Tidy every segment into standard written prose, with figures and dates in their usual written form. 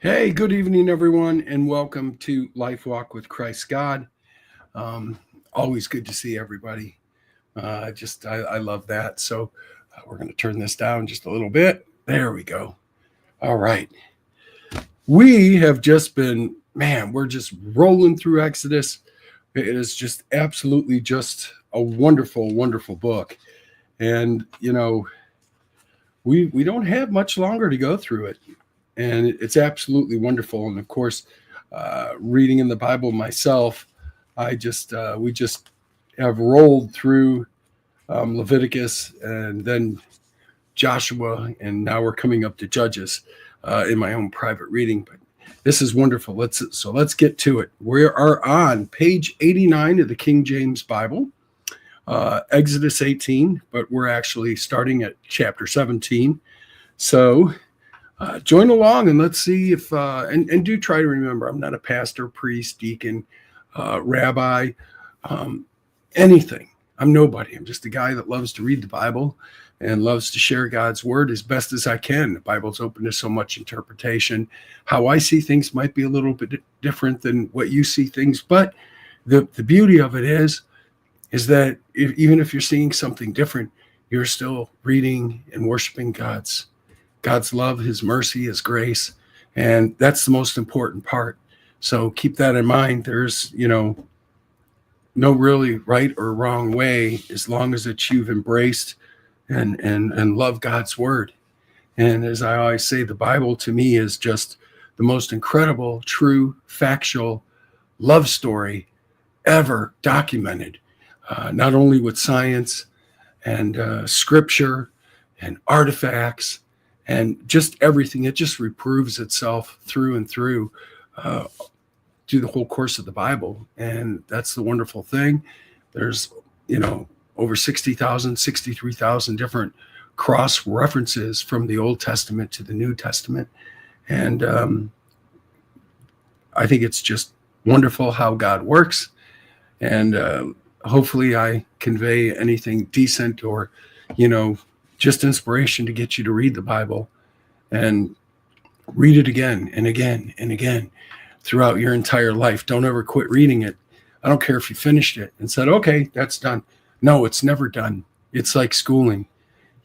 Hey, good evening, everyone, and welcome to Lifewalk with Christ God. Always good to see everybody. I love that. So we're going to turn this down just a little bit. There we go. All right. We have just been, man, we're just rolling through Exodus. It is just absolutely just a wonderful, wonderful book. And, we don't have much longer to go through it. And it's absolutely wonderful. And of course, reading in the Bible myself, we just have rolled through Leviticus and then Joshua, and now we're coming up to Judges in my own private reading. But this is wonderful. Let's get to it. We are on page 89 of the King James Bible, Exodus 18, but we're actually starting at chapter 17. So join along and let's see if, and do try to remember, I'm not a pastor, priest, deacon, rabbi, anything. I'm nobody. I'm just a guy that loves to read the Bible and loves to share God's word as best as I can. The Bible's open to so much interpretation. How I see things might be a little bit different than what you see things, but the beauty of it is that even if you're seeing something different, you're still reading and worshiping God's love, his mercy, his grace. And that's the most important part. So keep that in mind. There's, no really right or wrong way, as long as that you've embraced and love God's word. And as I always say, the Bible to me is just the most incredible, true, factual love story ever documented, not only with science and scripture and artifacts, and just everything. It just reproves itself through and through the whole course of the Bible. And that's the wonderful thing. There's, over 60,000, 63,000 different cross references from the Old Testament to the New Testament. And I think it's just wonderful how God works. And hopefully I convey anything decent or, just inspiration to get you to read the Bible and read it again and again and again throughout your entire life. Don't ever quit reading it. I don't care if you finished it and said, okay, that's done. No, it's never done. It's like schooling,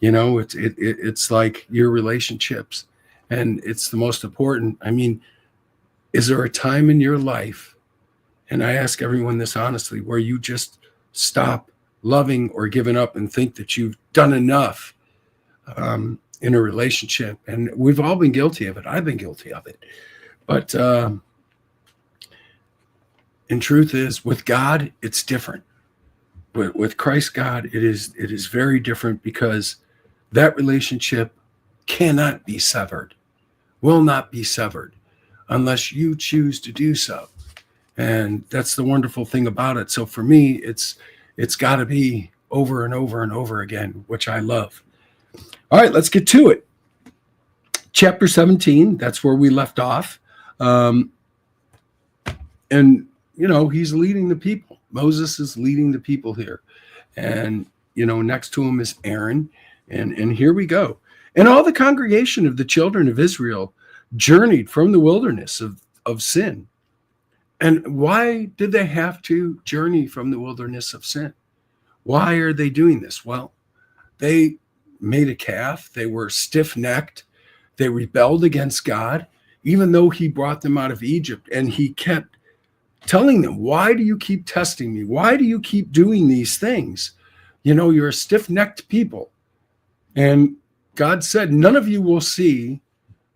it's like your relationships, and it's the most important. I mean, is there a time in your life, and I ask everyone this honestly, where you just stop loving or giving up and think that you've done enough in a relationship? And we've all been guilty of it. I've been guilty of it. But in truth is, with God, it's different. With Christ God, it is very different, because that relationship cannot be severed, will not be severed, unless you choose to do so. And that's the wonderful thing about it. So for me, it's got to be over and over and over again, which I love. All right, let's get to it. Chapter 17, that's where we left off. And, he's leading the people. Moses is leading the people here. And, next to him is Aaron. And here we go. And all the congregation of the children of Israel journeyed from the wilderness of sin. And why did they have to journey from the wilderness of sin? Why are they doing this? Well, they made a calf. They were stiff-necked. They rebelled against God, even though he brought them out of Egypt. And he kept telling them, why do you keep testing me? Why do you keep doing these things? You're a stiff-necked people. And God said, none of you will see,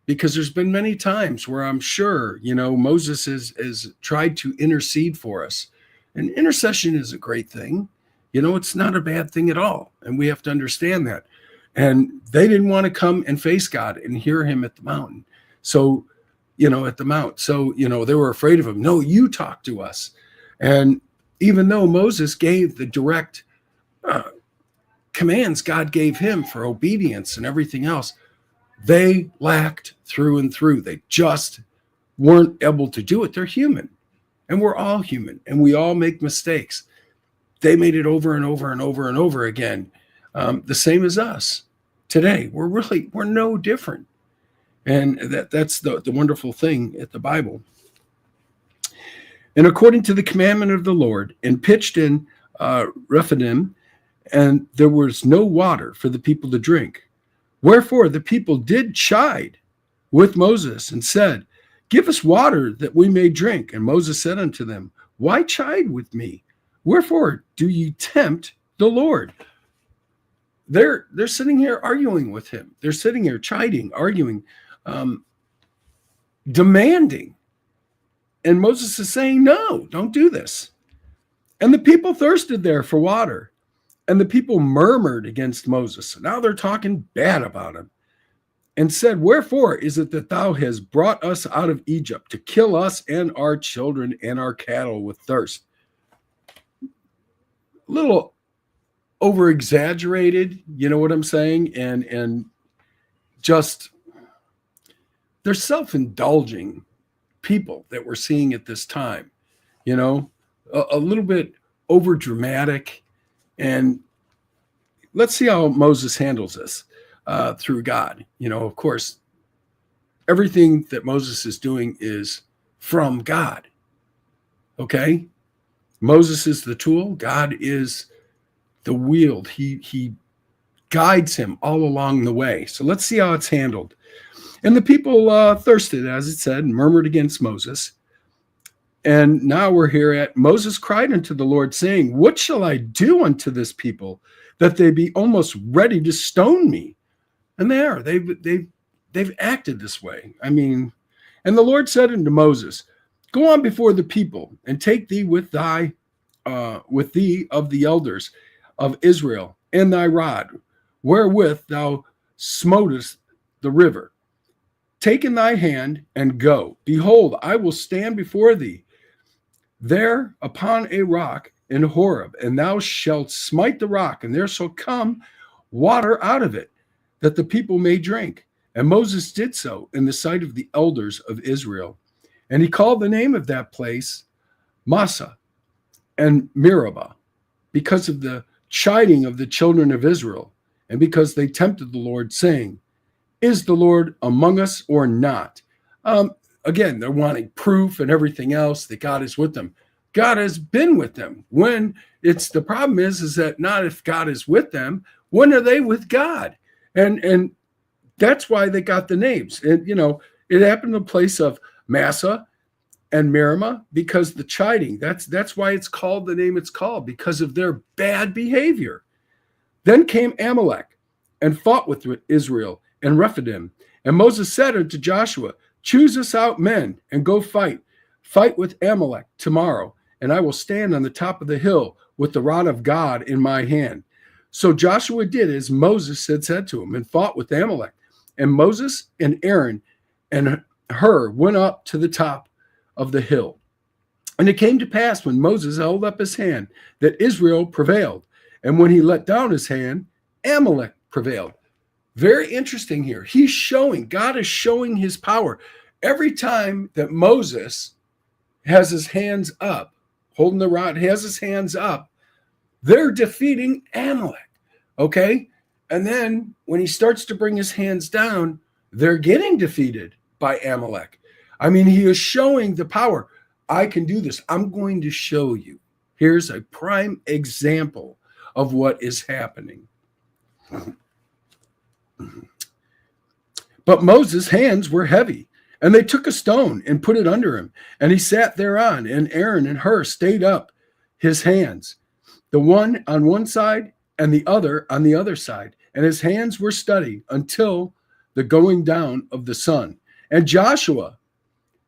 because there's been many times where I'm sure, Moses has tried to intercede for us. And intercession is a great thing. It's not a bad thing at all. And we have to understand that. And they didn't want to come and face God and hear him at the mountain. So, at the mount. So, they were afraid of him. No, you talk to us. And even though Moses gave the direct commands God gave him for obedience and everything else, they lacked through and through. They just weren't able to do it. They're human, and we're all human, and we all make mistakes. They made it over and over and over and over again. The same as us today. We're no different. And that's the wonderful thing at the Bible. And according to the commandment of the Lord, and pitched in Rephidim, and there was no water for the people to drink. Wherefore the people did chide with Moses and said, Give us water that we may drink. And Moses said unto them, Why chide with me? Wherefore do ye tempt the Lord? They're sitting here arguing with him. They're sitting here chiding, arguing, demanding. And Moses is saying, No, don't do this. And the people thirsted there for water. And the people murmured against Moses. Now they're talking bad about him. And said, Wherefore is it that thou hast brought us out of Egypt to kill us and our children and our cattle with thirst? A little over exaggerated, you know what I'm saying? And just, they're self-indulging people that we're seeing at this time, you know, a little bit over dramatic. And let's see how Moses handles this through God. You know, of course, everything that Moses is doing is from God. Okay? Moses is the tool. God is the wheel. He guides him all along the way. So let's see how it's handled. And the people thirsted, as it said, and murmured against Moses. And now we're here at Moses cried unto the Lord, saying, What shall I do unto this people, that they be almost ready to stone me? And they are. They've acted this way. I mean, and the Lord said unto Moses, Go on before the people, and take thee with thee of the elders of Israel, and thy rod, wherewith thou smotest the river. Take in thy hand and go. Behold, I will stand before thee there upon a rock in Horeb, and thou shalt smite the rock, and there shall come water out of it, that the people may drink. And Moses did so in the sight of the elders of Israel. And he called the name of that place Massah and Meribah, because of the chiding of the children of Israel, and because they tempted the Lord, saying, Is the Lord among us or not? Again, they're wanting proof and everything else that God is with them. God has been with them. When it's the problem is that not if God is with them, when are they with God? And that's why they got the names. And, you know, it happened in the place of Massah and Meribah because the chiding. That's why it's called the name it's called, because of their bad behavior. Then came Amalek and fought with Israel and Rephidim. And Moses said unto Joshua, Choose us out men and go fight. Fight with Amalek tomorrow, and I will stand on the top of the hill with the rod of God in my hand. So Joshua did as Moses had said to him and fought with Amalek. And Moses and Aaron and Hur went up to the top of the hill. And it came to pass when Moses held up his hand that Israel prevailed. And when he let down his hand, Amalek prevailed. Very interesting here. God is showing his power. Every time that Moses has his hands up, holding the rod, has his hands up, they're defeating Amalek. Okay? And then when he starts to bring his hands down, they're getting defeated by Amalek. I mean, he is showing the power. I can do this. I'm going to show you. Here's a prime example of what is happening. But Moses' hands were heavy, and they took a stone and put it under him, and he sat thereon, and Aaron and Hur stayed up his hands, the one on one side and the other on the other side, and his hands were steady until the going down of the sun. And Joshua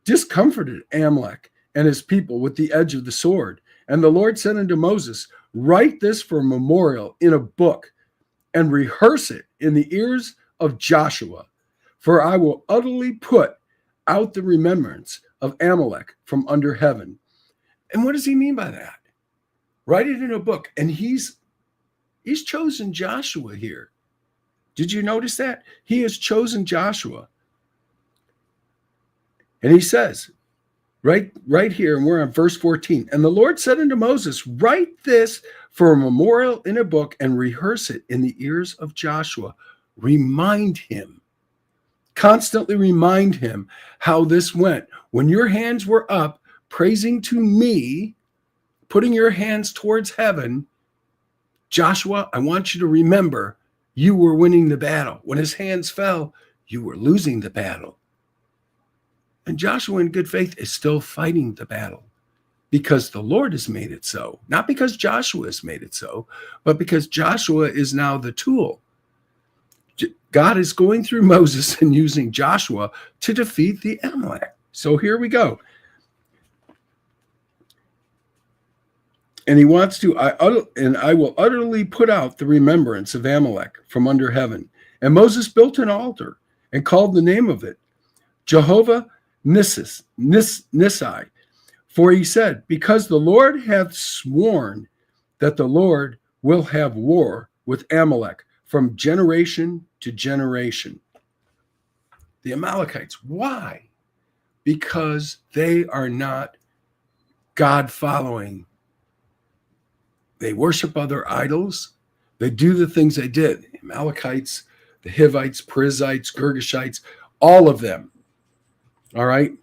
discomforted Amalek and his people with the edge of the sword. And the Lord said unto Moses, Write this for a memorial in a book, and rehearse it in the ears of Joshua, for I will utterly put out the remembrance of Amalek from under heaven. And what does he mean by that? Write it in a book. And he's chosen Joshua here. Did you notice that? He has chosen Joshua. And he says, right here, and we're on verse 14. And the Lord said unto Moses, Write this for a memorial in a book, and rehearse it in the ears of Joshua. Remind him Constantly remind him how this went. When your hands were up, praising to me, putting your hands towards heaven, Joshua, I want you to remember you were winning the battle. When his hands fell, you were losing the battle. And Joshua, in good faith, is still fighting the battle because the Lord has made it so. Not because Joshua has made it so, but because Joshua is now the tool. God is going through Moses and using Joshua to defeat the Amalek. So here we go. And he wants to, I will utterly put out the remembrance of Amalek from under heaven. And Moses built an altar and called the name of it Jehovah Nissi. For he said, because the Lord hath sworn that the Lord will have war with Amalek from generation to generation. The Amalekites. Why? Because they are not God-following. They worship other idols. They do the things they did. The Amalekites, the Hivites, Perizzites, Girgashites, all of them. All right?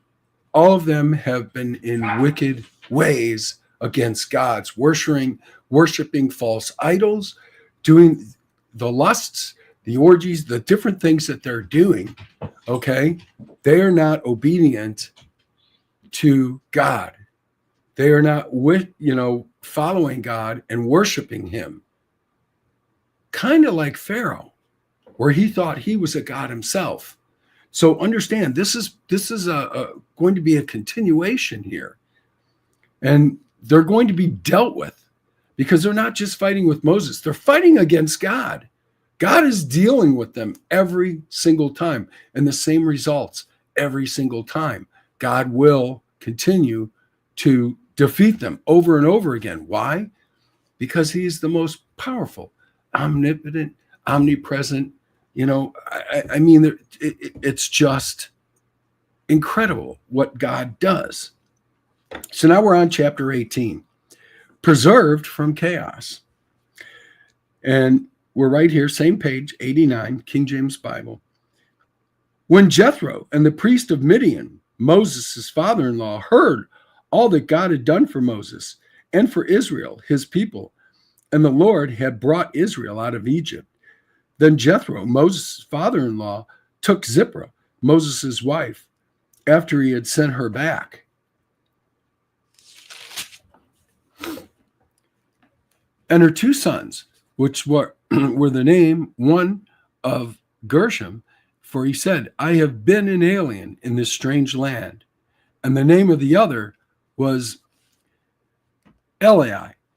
All of them have been in wicked ways against God's, worshiping false idols, doing the lusts, the orgies, the different things that they're doing, okay? They are not obedient to God. They are not following God and worshiping him. Kind of like Pharaoh, where he thought he was a god himself. So understand, this is going to be a continuation here. And they're going to be dealt with because they're not just fighting with Moses. They're fighting against God. God is dealing with them every single time, and the same results every single time. God will continue to defeat them over and over again. Why? Because he's the most powerful, omnipotent, omnipresent. I mean, it's just incredible what God does. So now we're on chapter 18, preserved from chaos. And we're right here, same page, 89, King James Bible. When Jethro and the priest of Midian, Moses' father-in-law, heard all that God had done for Moses and for Israel, his people, and the Lord had brought Israel out of Egypt, then Jethro, Moses' father-in-law, took Zipporah, Moses' wife, after he had sent her back. And her two sons, which were the name one of Gershom, for he said, I have been an alien in this strange land. And the name of the other was Eliezer,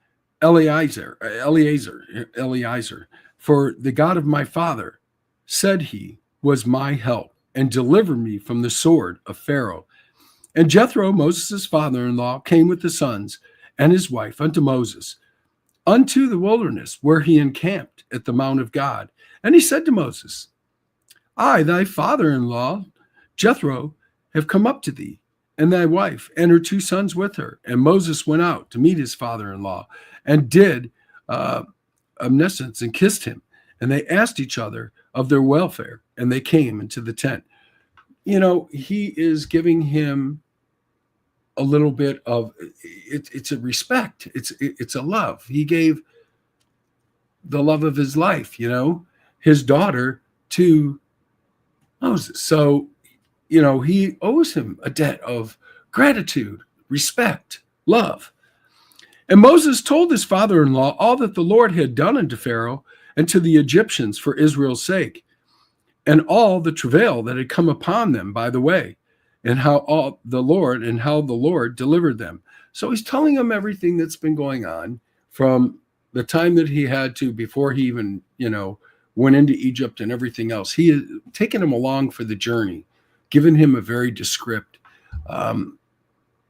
for the God of my father, said he, was my help, and delivered me from the sword of Pharaoh. And Jethro, Moses' father-in-law, came with the sons and his wife unto Moses, unto the wilderness, where he encamped at the mount of God. And he said to Moses, I, thy father-in-law, Jethro, have come up to thee, and thy wife, and her two sons with her. And Moses went out to meet his father-in-law, and did obeisance and kissed him. And they asked each other of their welfare, and they came into the tent. He is giving him a little bit of it's a respect. It's a love. He gave the love of his life, his daughter to Moses. So, he owes him a debt of gratitude, respect, love. And Moses told his father-in-law all that the Lord had done unto Pharaoh and to the Egyptians for Israel's sake, and all the travail that had come upon them by the way, and how the Lord delivered them. So he's telling them everything that's been going on from the time that he had to, before he even, went into Egypt and everything else. He had taken him along for the journey, given him a very descriptive,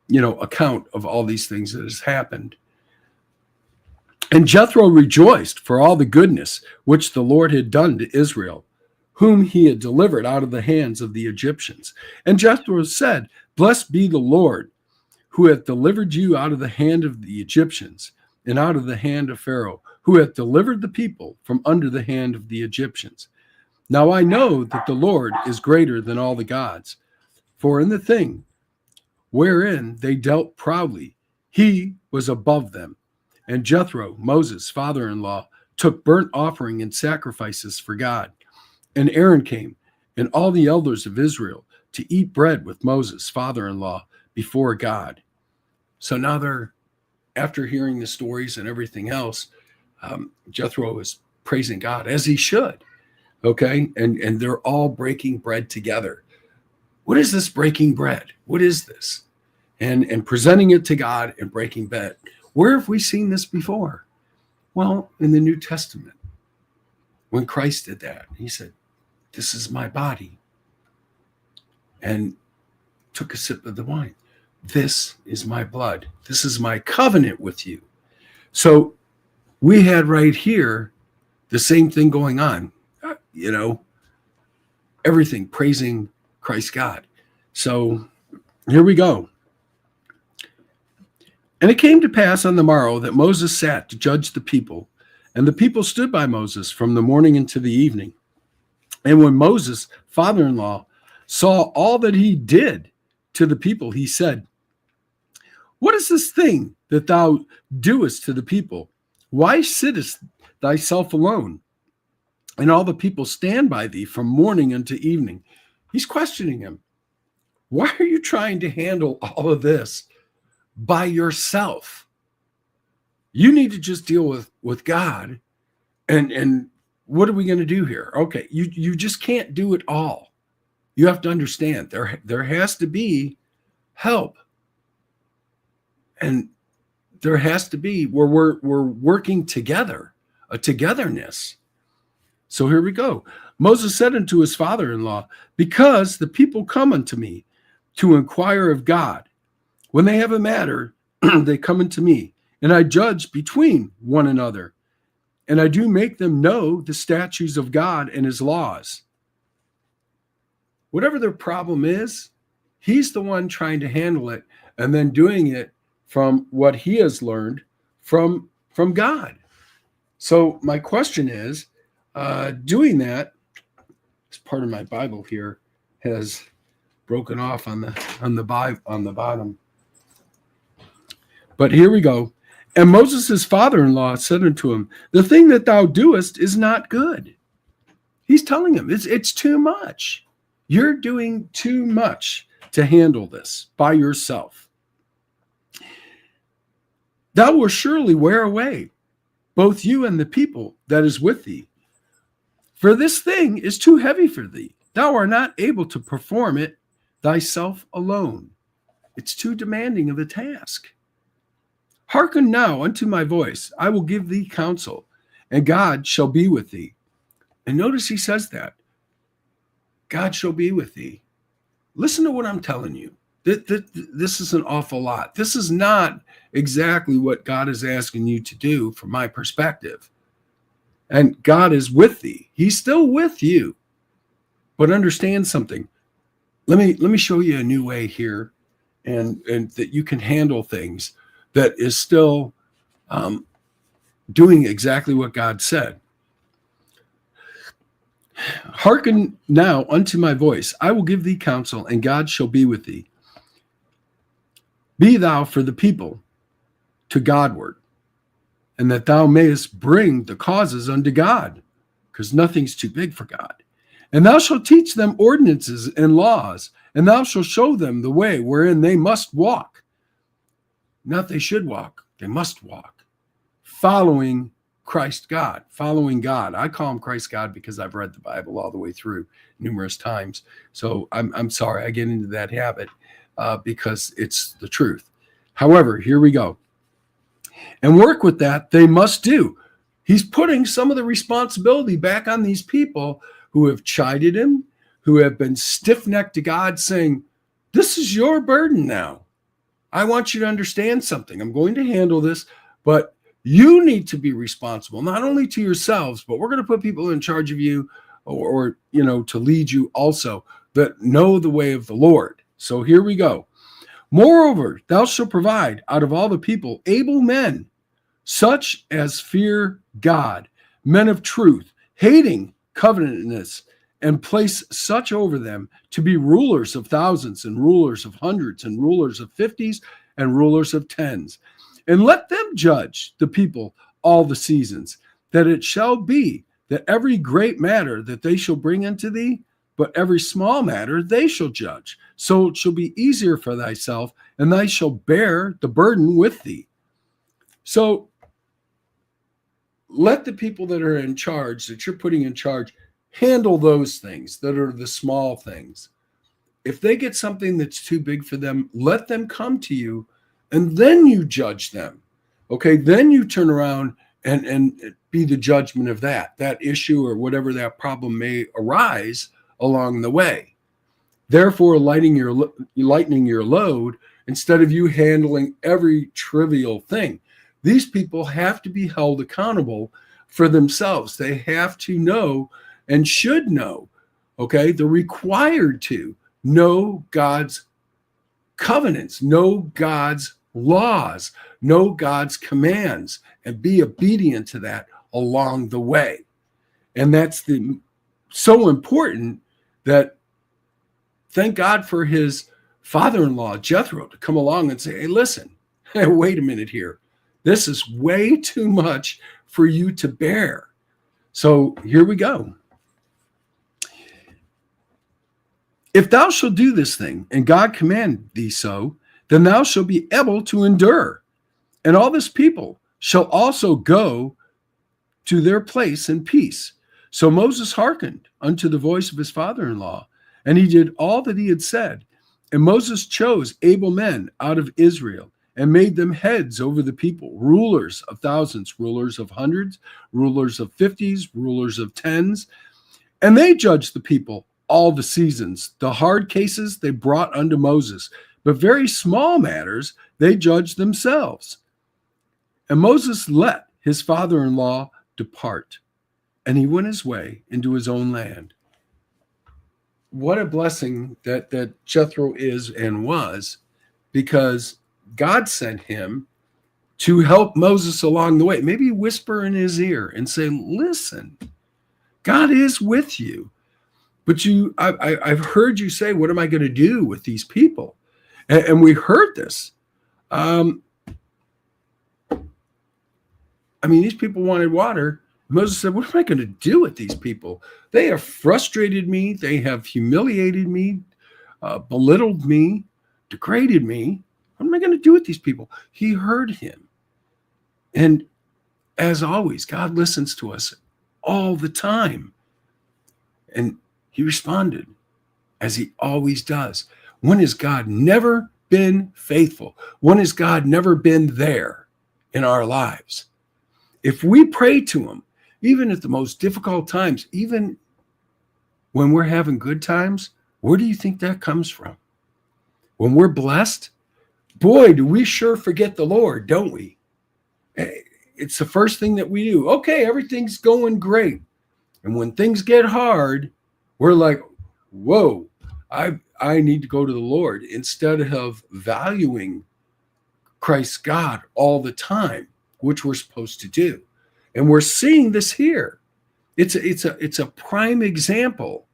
account of all these things that has happened. And Jethro rejoiced for all the goodness which the Lord had done to Israel, whom he had delivered out of the hands of the Egyptians. And Jethro said, Blessed be the Lord, who hath delivered you out of the hand of the Egyptians, and out of the hand of Pharaoh, who hath delivered the people from under the hand of the Egyptians. Now I know that the Lord is greater than all the gods, for in the thing wherein they dealt proudly, he was above them. And Jethro, Moses' father-in-law, took burnt offering and sacrifices for God. And Aaron came, and all the elders of Israel, to eat bread with Moses' father-in-law before God. So now they're, after hearing the stories and everything else, Jethro is praising God, as he should. Okay, and they're all breaking bread together. What is this breaking bread? What is this? And presenting it to God and breaking bread. Where have we seen this before? Well, in the New Testament, when Christ did that, he said, "This is my body," and took a sip of the wine. "This is my blood. This is my covenant with you." So we had right here the same thing going on, everything praising Christ God. So here we go. And it came to pass on the morrow that Moses sat to judge the people, and the people stood by Moses from the morning until the evening. And when Moses' father-in-law saw all that he did to the people, he said, "What is this thing that thou doest to the people? Why sittest thyself alone? And all the people stand by thee from morning unto evening." He's questioning him. Why are you trying to handle all of this by yourself? You need to just deal with God. And what are we going to do here? Okay, you just can't do it all. You have to understand there has to be help. And there has to be where we're working together, a togetherness. So here we go. Moses said unto his father-in-law, "Because the people come unto me to inquire of God. When they have a matter, they come unto me, and I judge between one another, and I do make them know the statutes of God and his laws." Whatever their problem is, he's the one trying to handle it and then doing it from what he has learned from God. So my question is, doing that, as part of my Bible here has broken off on the bottom. But here we go. And Moses' father-in-law said unto him, "The thing that thou doest is not good." He's telling him it's too much. You're doing too much to handle this by yourself. "Thou wilt surely wear away, both you and the people that is with thee. For this thing is too heavy for thee. Thou art not able to perform it thyself alone. It's too demanding of a task. Hearken now unto my voice. I will give thee counsel, and God shall be with thee." And notice he says that. God shall be with thee. Listen to what I'm telling you. This is an awful lot. This is not exactly what God is asking you to do from my perspective. And God is with thee. He's still with you. But understand something. Let me show you a new way here, and that you can handle things that is still doing exactly what God said. "Hearken now unto my voice. I will give thee counsel, and God shall be with thee. Be thou for the people to Godward, and that thou mayest bring the causes unto God, because nothing's too big for God. And thou shalt teach them ordinances and laws, and thou shalt show them the way wherein they must walk." Not they should walk, they must walk, following Christ God, following God. I call him Christ God because I've read the Bible all the way through numerous times. So I'm sorry I get into that habit because it's the truth. However, here we go. "And work with that they must do." He's putting some of the responsibility back on these people who have chided him, who have been stiff-necked to God, saying, "This is your burden now. I want you to understand something. I'm going to handle this, but you need to be responsible, not only to yourselves, but we're going to put people in charge of you or to lead you also that know the way of the Lord." So here we go. "Moreover, thou shalt provide out of all the people able men, such as fear God, men of truth, hating covenantness, and place such over them to be rulers of thousands and rulers of hundreds and rulers of fifties and rulers of tens. And let them judge the people all the seasons, that it shall be that every great matter that they shall bring unto thee, but every small matter they shall judge. So it shall be easier for thyself, and thou shalt bear the burden with thee. So let the people that are in charge, that you're putting in charge, handle those things that are the small things. If they get something that's too big for them, let them come to you, and then you judge them. Okay, then you turn around and be the judgment of that issue or whatever that problem may arise along the way. Therefore, lightening your load instead of you handling every trivial thing. These people have to be held accountable for themselves. They have to know and should know, okay? They're required to know God's covenants, know God's laws, know God's commands, and be obedient to that along the way. And that's so important that thank God for his father-in-law, Jethro, to come along and say, hey, listen, wait a minute here. This is way too much for you to bear. So here we go. If thou shalt do this thing, and God command thee so, then thou shalt be able to endure. And all this people shall also go to their place in peace. So Moses hearkened unto the voice of his father-in-law, and he did all that he had said. And Moses chose able men out of Israel, and made them heads over the people, rulers of thousands, rulers of hundreds, rulers of fifties, rulers of tens. And they judged the people all the seasons. The hard cases they brought unto Moses, but very small matters they judged themselves. And Moses let his father-in-law depart, and he went his way into his own land. What a blessing that Jethro is and was, because God sent him to help Moses along the way. Maybe whisper in his ear and say, listen, God is with you. But I've heard you say, what am I going to do with these people? And we heard this. These people wanted water. Moses said, what am I going to do with these people? They have frustrated me. They have humiliated me, belittled me, degraded me. What am I going to do with these people? He heard him. And as always, God listens to us all the time. And he responded, as he always does. When has God never been faithful? When has God never been there in our lives? If we pray to him, even at the most difficult times, even when we're having good times, where do you think that comes from? When we're blessed, boy, do we sure forget the Lord, don't we? It's the first thing that we do. Okay, everything's going great. And when things get hard, we're like, whoa, I need to go to the Lord, instead of valuing Christ God all the time, which we're supposed to do. And we're seeing this here. It's a prime example.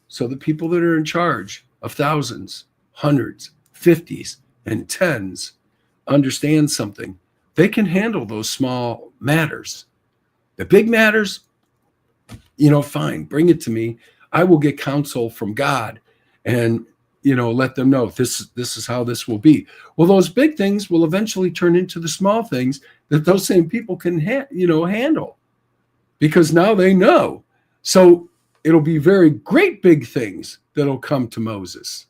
So the people that are in charge of thousands, hundreds, fifties, and tens understand something. They can handle those small matters. The big matters, fine, bring it to me. I will get counsel from God and, let them know this is how this will be. Well, those big things will eventually turn into the small things that those same people can, handle, because now they know. So it'll be very great big things that'll come to Moses.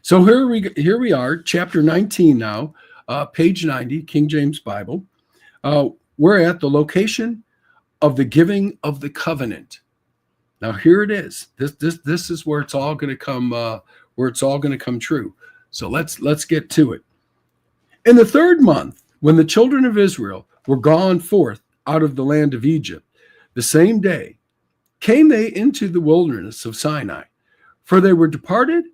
So here we are, chapter 19 now, page 90, King James Bible. We're at the location of the giving of the covenant. Now here it is. This is where it's all going to come. Where it's all going to come true. So let's get to it. In the 3rd month, when the children of Israel were gone forth out of the land of Egypt, the same day came they into the wilderness of Sinai, for they were departed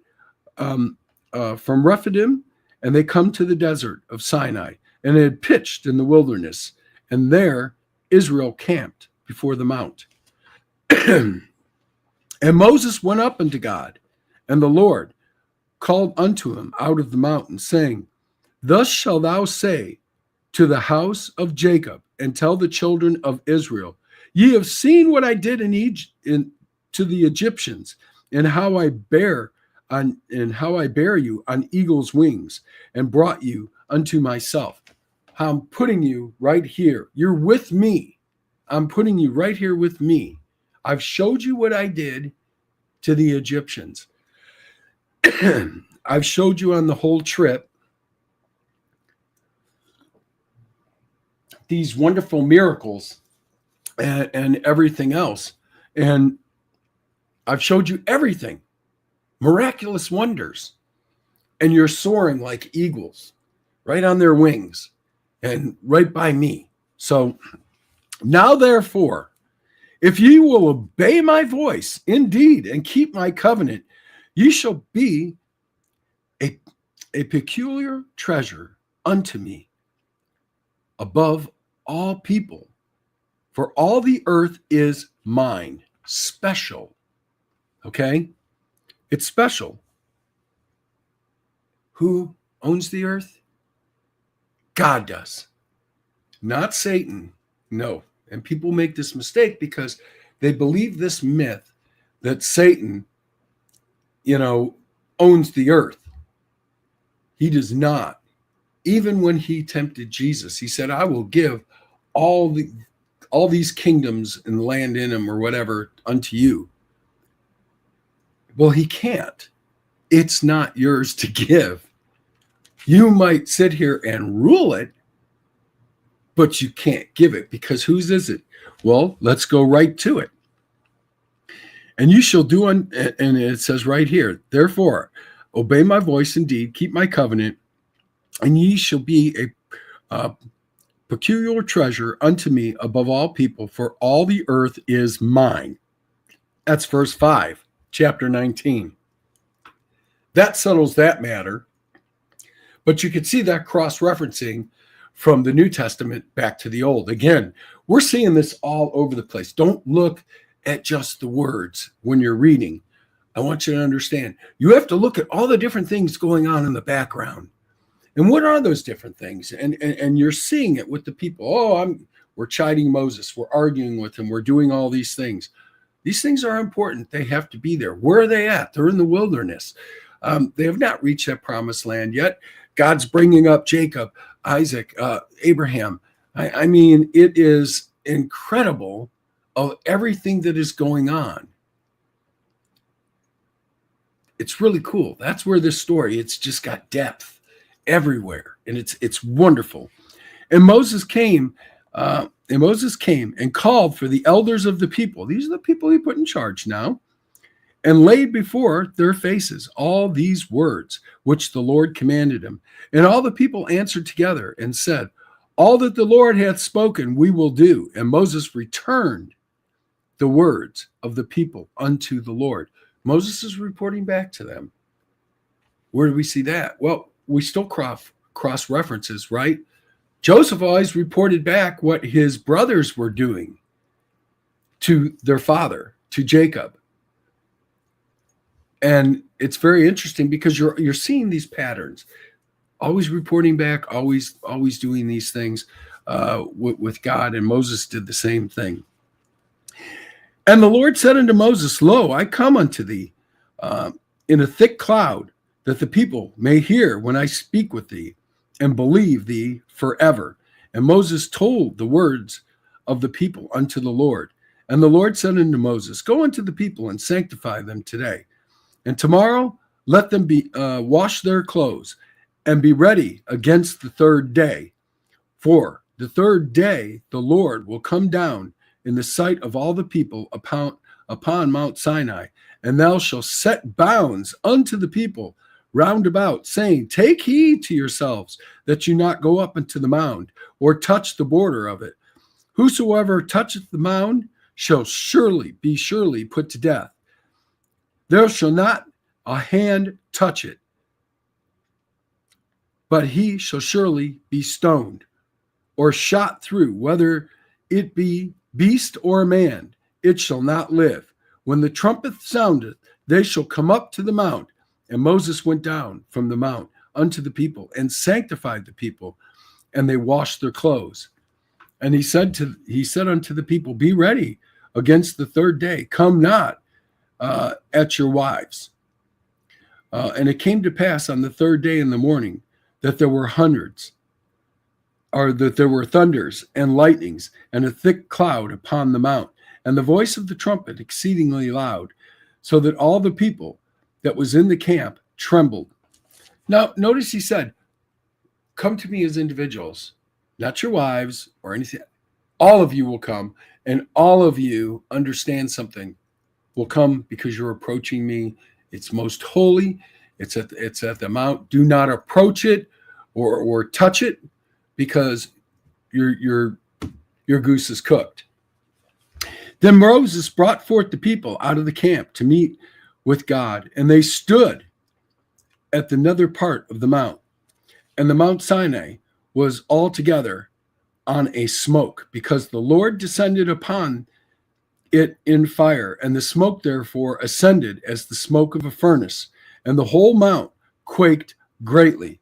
from Rephidim, and they come to the desert of Sinai, and they had pitched in the wilderness, and there Israel camped before the mount. And Moses went up unto God, and the Lord called unto him out of the mountain, saying, Thus shalt thou say to the house of Jacob, and tell the children of Israel, Ye have seen what I did in Egypt to the Egyptians, and how I bear you on eagle's wings, and brought you unto myself. How I'm putting you right here. You're with me. I'm putting you right here with me. I've showed you what I did to the Egyptians. I've showed you on the whole trip these wonderful miracles and everything else. And I've showed you everything, miraculous wonders. And you're soaring like eagles, right on their wings and right by me. So now, therefore, if ye will obey my voice indeed and keep my covenant, ye shall be a peculiar treasure unto me above all people. For all the earth is mine. Special. Okay? It's special. Who owns the earth? God does. Not Satan. No. And people make this mistake because they believe this myth that Satan, owns the earth. He does not. Even when he tempted Jesus, he said, I will give all these kingdoms and land in them or whatever unto you. Well, he can't. It's not yours to give. You might sit here and rule it, but you can't give it, because whose is it? Well, let's go right to it. And you shall do, and it says right here, therefore, obey my voice indeed, keep my covenant, and ye shall be a peculiar treasure unto me above all people, for all the earth is mine. That's verse 5, chapter 19. That settles that matter. But you can see that cross-referencing from the New Testament back to the Old. Again, we're seeing this all over the place. Don't look at just the words when you're reading. I want you to understand, you have to look at all the different things going on in the background. And what are those different things? And you're seeing it with the people. We're chiding Moses. We're arguing with him. We're doing all these things. These things are important. They have to be there. Where are they at? They're in the wilderness. They have not reached that promised land yet. God's bringing up Jacob, Isaac, Abraham. I mean, it is incredible of everything that is going on. It's really cool. That's where this story, it's just got depth everywhere, and it's wonderful. And Moses came and called for the elders of the people. These are the people he put in charge now, and laid before their faces all these words which the Lord commanded him. And all the people answered together and said, all that the Lord hath spoken we will do. And Moses returned the words of the people unto the Lord. Moses is reporting back to them. Where do we see that? Well, we still cross references, right? Joseph always reported back what his brothers were doing to their father, to Jacob. And it's very interesting because you're seeing these patterns, always reporting back, always doing these things with God. And Moses did the same thing. And the Lord said unto Moses, Lo, I come unto thee in a thick cloud, that the people may hear when I speak with thee, and believe thee forever. And Moses told the words of the people unto the Lord. And the Lord said unto Moses, Go unto the people and sanctify them today. And tomorrow let them be wash their clothes and be ready against the third day. For the third day the Lord will come down in the sight of all the people upon Mount Sinai, and thou shalt set bounds unto the people round about, saying, Take heed to yourselves that you not go up into the mound, or touch the border of it. Whosoever toucheth the mound shall surely put to death. There shall not a hand touch it, but he shall surely be stoned, or shot through, whether it be beast or man, it shall not live. When the trumpet soundeth, they shall come up to the mount. And Moses went down from the mount unto the people, and sanctified the people, and they washed their clothes. And he said unto the people, Be ready against the third day. Come not at your wives. And it came to pass on the third day in the morning that there were thunders and lightnings, and a thick cloud upon the mount, and the voice of the trumpet exceedingly loud, so that all the people that was in the camp trembled. Now, notice he said, Come to me as individuals, not your wives or anything. All of you will come, and all of you understand something will come because you're approaching me. It's most holy. It's at the mount. Do not approach it or touch it, because your goose is cooked. Then Moses brought forth the people out of the camp to meet with God, and they stood at the nether part of the mount. And the Mount Sinai was altogether on a smoke, because the Lord descended upon it in fire, and the smoke therefore ascended as the smoke of a furnace, and the whole mount quaked greatly.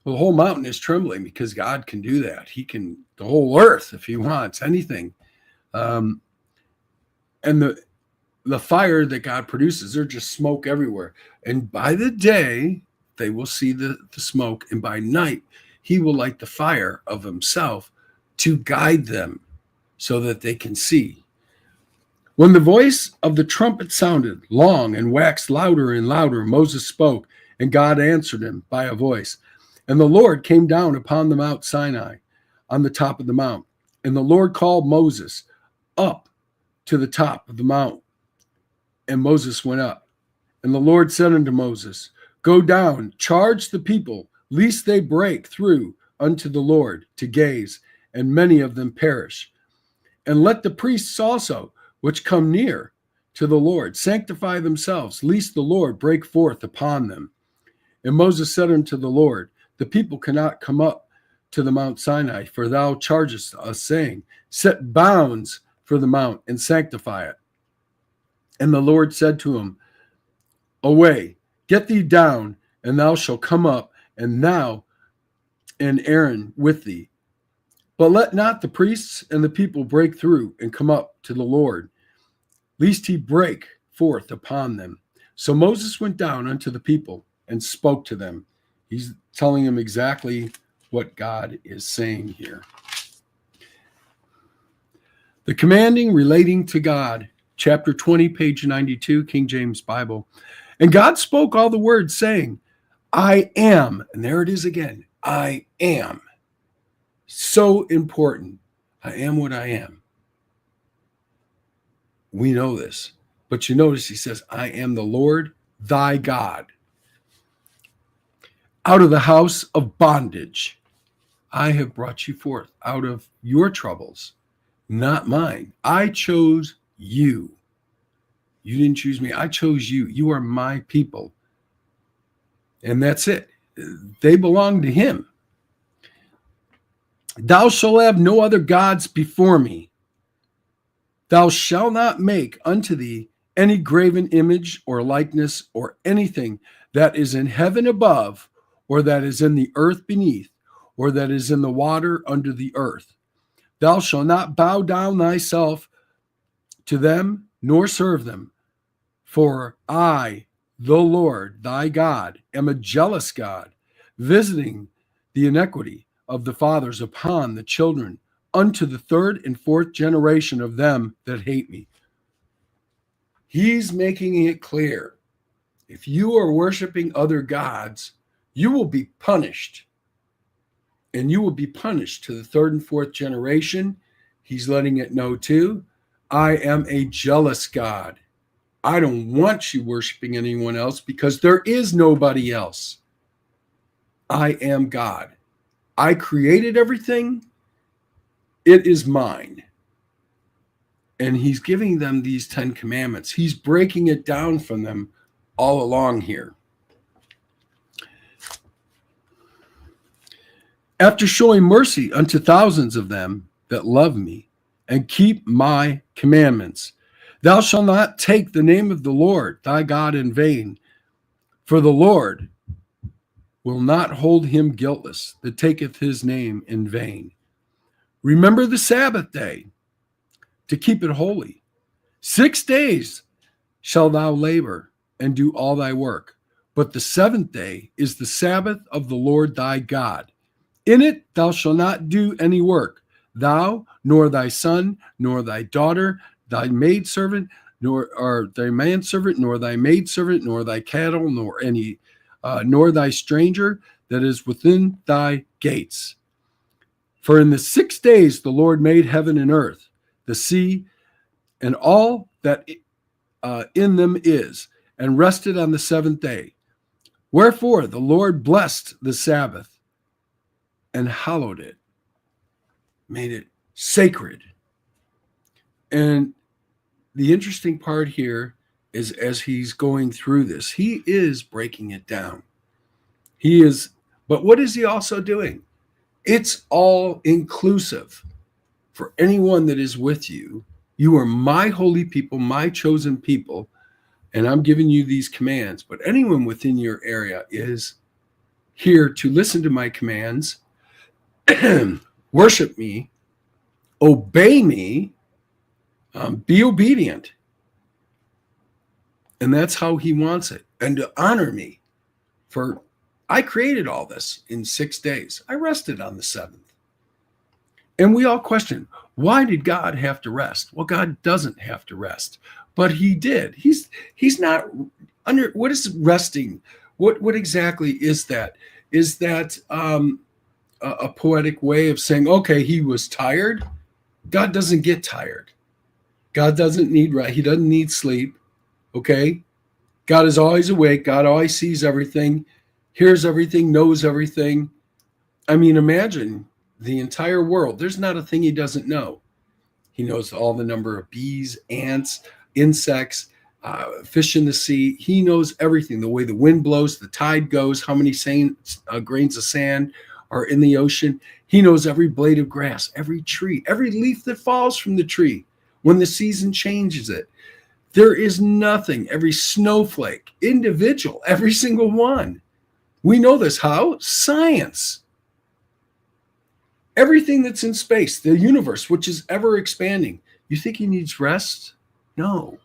Well, the whole mountain is trembling because God can do that. He can, the whole earth, if he wants, anything. And the fire that God produces, there's just smoke everywhere. And by the day, they will see the smoke, and by night, he will light the fire of himself to guide them so that they can see. When the voice of the trumpet sounded long and waxed louder and louder, Moses spoke, and God answered him by a voice. And the Lord came down upon the Mount Sinai on the top of the mount. And the Lord called Moses up to the top of the mount. And Moses went up. And the Lord said unto Moses, Go down, charge the people, lest they break through unto the Lord to gaze, and many of them perish. And let the priests also, which come near to the Lord, sanctify themselves, lest the Lord break forth upon them. And Moses said unto the Lord, The people cannot come up to the Mount Sinai, for thou chargest us, saying, Set bounds for the mount, and sanctify it. And the Lord said to him, Away, get thee down, and thou shalt come up, and thou and Aaron with thee. But let not the priests and the people break through and come up to the Lord, lest he break forth upon them. So Moses went down unto the people and spoke to them. He's telling them exactly what God is saying here. The commanding relating to God, chapter 20, page 92, King James Bible. And God spoke all the words, saying, I am. And there it is again. I am. So important. I am what I am. We know this. But you notice he says, I am the Lord thy God. Out of the house of bondage, I have brought you forth out of your troubles, not mine. I chose you. You didn't choose me. I chose you. You are my people. And that's it. They belong to him. Thou shalt have no other gods before me. Thou shalt not make unto thee any graven image or likeness or anything that is in heaven above, or that is in the earth beneath, or that is in the water under the earth. Thou shalt not bow down thyself to them, nor serve them. For I, the Lord thy God, am a jealous God, visiting the iniquity of the fathers upon the children, unto the third and fourth generation of them that hate me. He's making it clear. If you are worshiping other gods, you will be punished. And you will be punished to the third and fourth generation. He's letting it know too. I am a jealous God. I don't want you worshiping anyone else, because there is nobody else. I am God. I created everything. It is mine. And he's giving them these 10 commandments. He's breaking it down from them all along here. After showing mercy unto thousands of them that love me and keep my commandments. Thou shalt not take the name of the Lord thy God in vain, for the Lord will not hold him guiltless that taketh his name in vain. Remember the Sabbath day to keep it holy. 6 days shalt thou labor and do all thy work, but the seventh day is the Sabbath of the Lord thy God. In it thou shalt not do any work, thou, nor thy son, nor thy daughter, thy maidservant, nor thy manservant, nor thy maidservant, nor thy cattle, nor thy stranger that is within thy gates. For in the 6 days the Lord made heaven and earth, the sea, and all that in them is, and rested on the seventh day. Wherefore the Lord blessed the Sabbath and hallowed it, made it sacred. And the interesting part here is, as he's going through this, he is breaking it down. But what is he also doing? It's all inclusive for anyone that is with you. You are my holy people, my chosen people, and I'm giving you these commands. But anyone within your area is here to listen to my commands, worship me, obey me, be obedient. And that's how he wants it. And to honor me. For I created all this in 6 days. I rested on the seventh. And we all question, why did God have to rest? Well, God doesn't have to rest, but he did. He's not under. What is resting? What exactly is that? Is that a poetic way of saying, okay, he was tired? God doesn't get tired. God doesn't need rest. He doesn't need sleep. Okay? God is always awake. God always sees everything, hears everything, knows everything. I mean, imagine the entire world. There's not a thing he doesn't know. He knows all the number of bees, ants, insects, fish in the sea. He knows everything, the way the wind blows, the tide goes, how many grains of sand are in the ocean. He knows every blade of grass, every tree, every leaf that falls from the tree when the season changes it. There is nothing, every snowflake, individual, every single one. We know this. How? Science. Everything that's in space, the universe, which is ever expanding. You think he needs rest? No.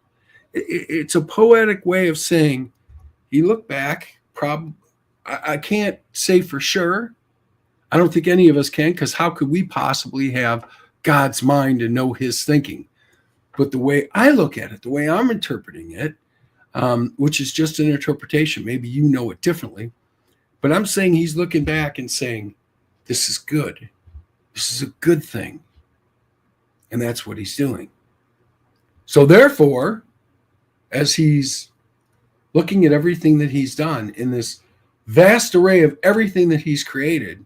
It's a poetic way of saying, he looked back, I can't say for sure. I don't think any of us can, because how could we possibly have God's mind and know his thinking? But the way I look at it, the way I'm interpreting it, which is just an interpretation, maybe you know it differently, but I'm saying he's looking back and saying, this is good. This is a good thing. And that's what he's doing. So therefore, as he's looking at everything that he's done in this vast array of everything that he's created,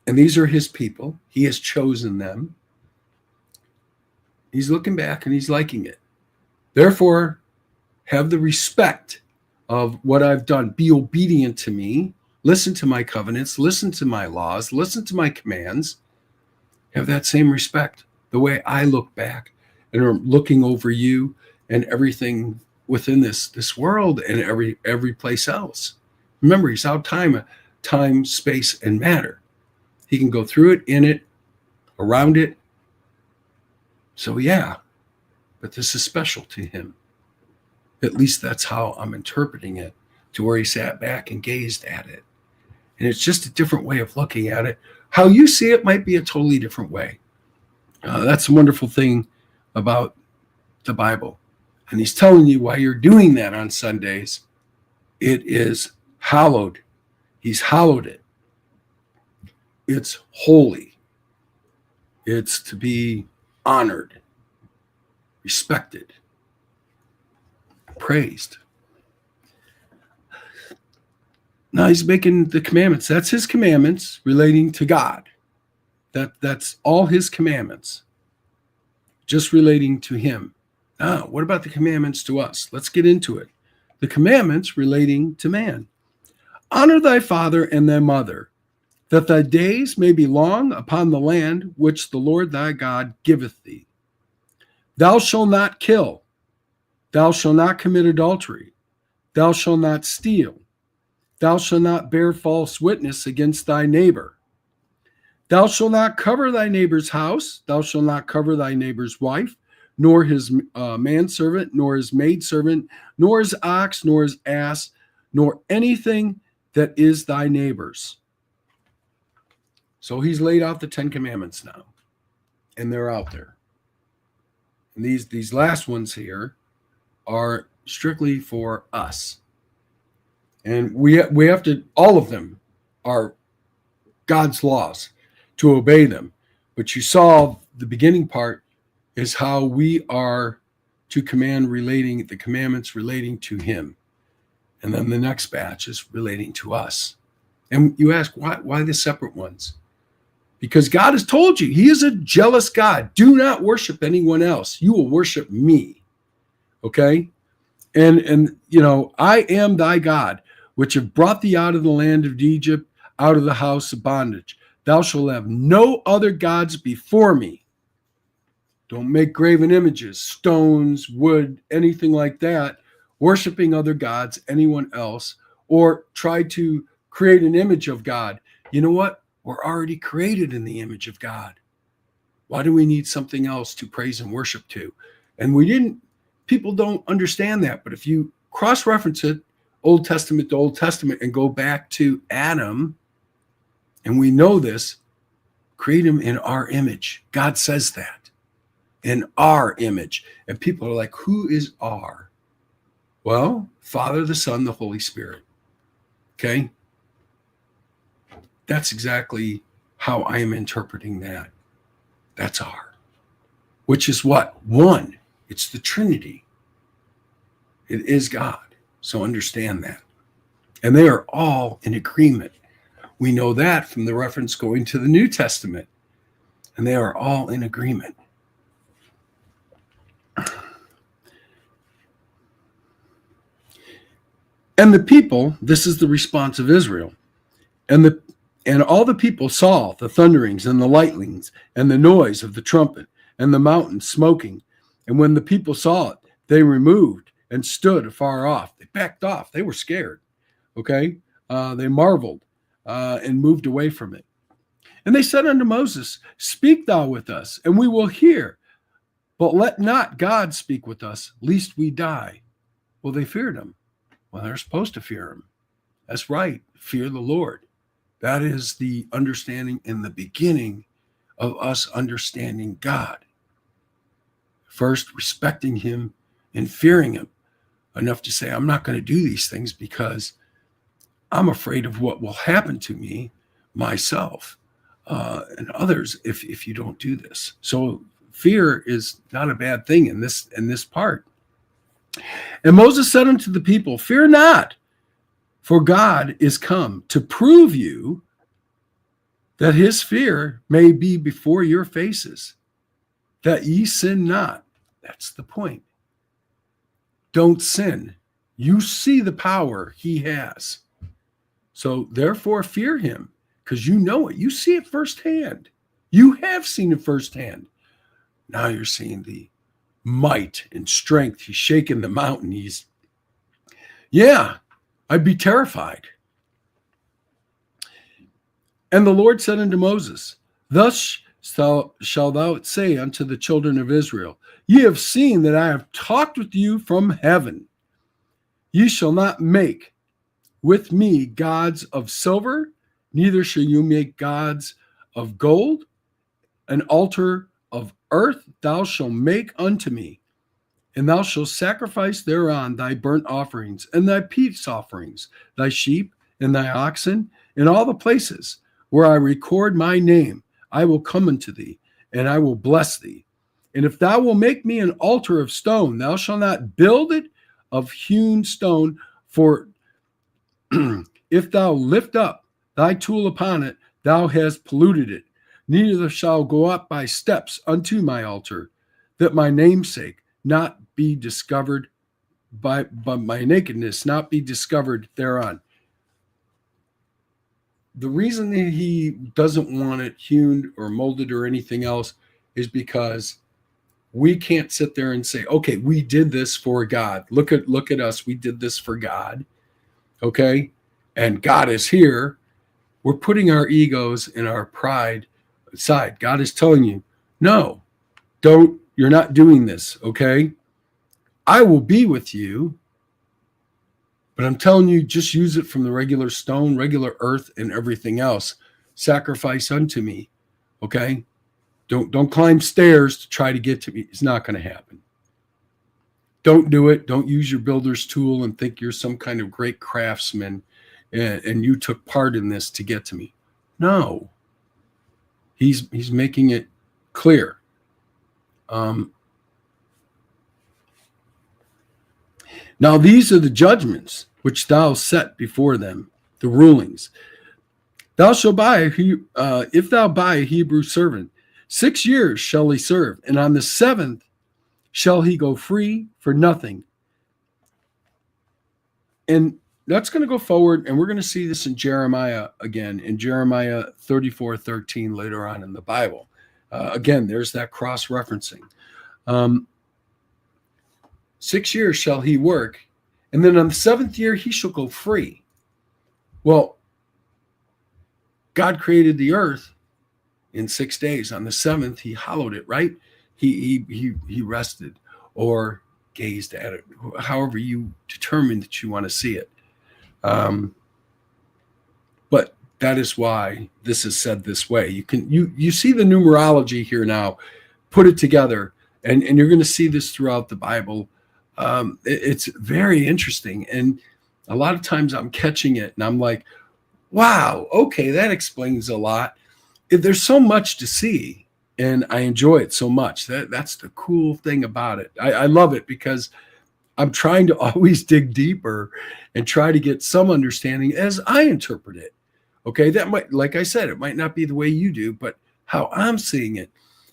and these are his people, he has chosen them, he's looking back and he's liking it. Therefore, have the respect of what I've done. Be obedient to me. Listen to my covenants. Listen to my laws. Listen to my commands. Have that same respect. The way I look back and are looking over you and everything within this world and every place else. Remember, he's out time, space, and matter. He can go through it, in it, around it. So yeah, but this is special to him. At least that's how I'm interpreting it, to where he sat back and gazed at it. And it's just a different way of looking at it. How you see it might be a totally different way. That's a wonderful thing about the Bible. And he's telling you why you're doing that on Sundays. It is hallowed. He's hallowed it. It's holy. It's to be honored, respected, praised. Now he's making the commandments. That's his commandments relating to God. That's all his commandments, just relating to him. Now, what about the commandments to us? Let's get into it. The commandments relating to man. Honor thy father and thy mother, that thy days may be long upon the land which the Lord thy God giveth thee. Thou shalt not kill. Thou shalt not commit adultery. Thou shalt not steal. Thou shalt not bear false witness against thy neighbor. Thou shalt not cover thy neighbor's house. Thou shalt not cover thy neighbor's wife, nor his manservant, nor his maidservant, nor his ox, nor his ass, nor anything that is thy neighbor's. So he's laid out the 10 Commandments now, and they're out there. And these last ones here are strictly for us. And we have to, all of them are God's laws, to obey them. But you saw the beginning part is how we are to the commandments relating to him. And then the next batch is relating to us. And you ask, why the separate ones? Because God has told you, he is a jealous God. Do not worship anyone else. You will worship me. Okay? And I am thy God, which have brought thee out of the land of Egypt, out of the house of bondage. Thou shalt have no other gods before me. Don't make graven images, stones, wood, anything like that, worshiping other gods, anyone else, or try to create an image of God. You know what? We're already created in the image of God. Why do we need something else to praise and worship to? And people don't understand that. But if you cross-reference it, Old Testament to Old Testament, and go back to Adam, and we know this, create him in our image. God says that, in our image. And people are like, who is our? Well, Father, the Son, the Holy Spirit. Okay? That's exactly how I am interpreting that. That's our. Which is what? One. It's the Trinity. It is God. So understand that. And they are all in agreement. We know that from the reference going to the New Testament. And they are all in agreement. And the people, this is the response of Israel, and all the people saw the thunderings and the lightnings and the noise of the trumpet and the mountain smoking. And when the people saw it, they removed and stood afar off. They backed off. They were scared. Okay? They marveled and moved away from it. And they said unto Moses, speak thou with us, and we will hear. But let not God speak with us, lest we die. Well, they feared him. Well, they're supposed to fear him. That's right. Fear the Lord. That is the understanding in the beginning of us understanding God. First, respecting him and fearing him enough to say, I'm not going to do these things because I'm afraid of what will happen to me, myself, and others if you don't do this. So fear is not a bad thing in this part. And Moses said unto the people, fear not, for God is come to prove you that his fear may be before your faces, that ye sin not. That's the point. Don't sin. You see the power he has. So therefore fear him, because you know it. You see it firsthand. You have seen it firsthand. Now you're seeing the might and strength. He's shaking the mountain. I'd be terrified. And the Lord said unto Moses, thus shalt thou say unto the children of Israel, ye have seen that I have talked with you from heaven. Ye shall not make with me gods of silver, neither shall you make gods of gold. An altar of earth thou shalt make unto me, and thou shalt sacrifice thereon thy burnt offerings and thy peace offerings, thy sheep and thy oxen, in all the places where I record my name. I will come unto thee, and I will bless thee. And if thou wilt make me an altar of stone, thou shalt not build it of hewn stone, for if thou lift up thy tool upon it, thou hast polluted it. Neither shall go up by steps unto my altar, that my namesake not be discovered by my nakedness, not be discovered thereon. The reason that he doesn't want it hewn or molded or anything else is because we can't sit there and say, okay, we did this for God. Look at us. We did this for God. Okay. And God is here. We're putting our egos and our pride aside. God is telling you, no, you're not doing this. Okay. I will be with you, but I'm telling you, just use it from the regular stone, regular earth, and everything else. Sacrifice unto me. Okay. Don't climb stairs to try to get to me. It's not going to happen. Don't do it. Don't use your builder's tool and think you're some kind of great craftsman and you took part in this to get to me. No. He's making it clear. Now these are the judgments which thou set before them, the rulings. Thou shalt buy if thou buy a Hebrew servant, 6 years shall he serve, and on the 7th shall he go free for nothing. And that's going to go forward, and we're going to see this in Jeremiah again, in Jeremiah 34:13 later on in the Bible. Again, there's that cross-referencing. 6 years shall he work, and then on the 7th year he shall go free. Well, God created the earth in 6 days. On the 7th, he hallowed it, right? He rested or gazed at it, however you determine that you want to see it. But that is why this is said this way. You see the numerology here now, put it together, and you're going to see this throughout the Bible. It's very interesting. And a lot of times I'm catching it and I'm like, wow, okay, that explains a lot. There's so much to see, and I enjoy it so much. That's the cool thing about it. I love it because I'm trying to always dig deeper and try to get some understanding as I interpret it. Okay, that might, like I said, it might not be the way you do, but how I'm seeing it.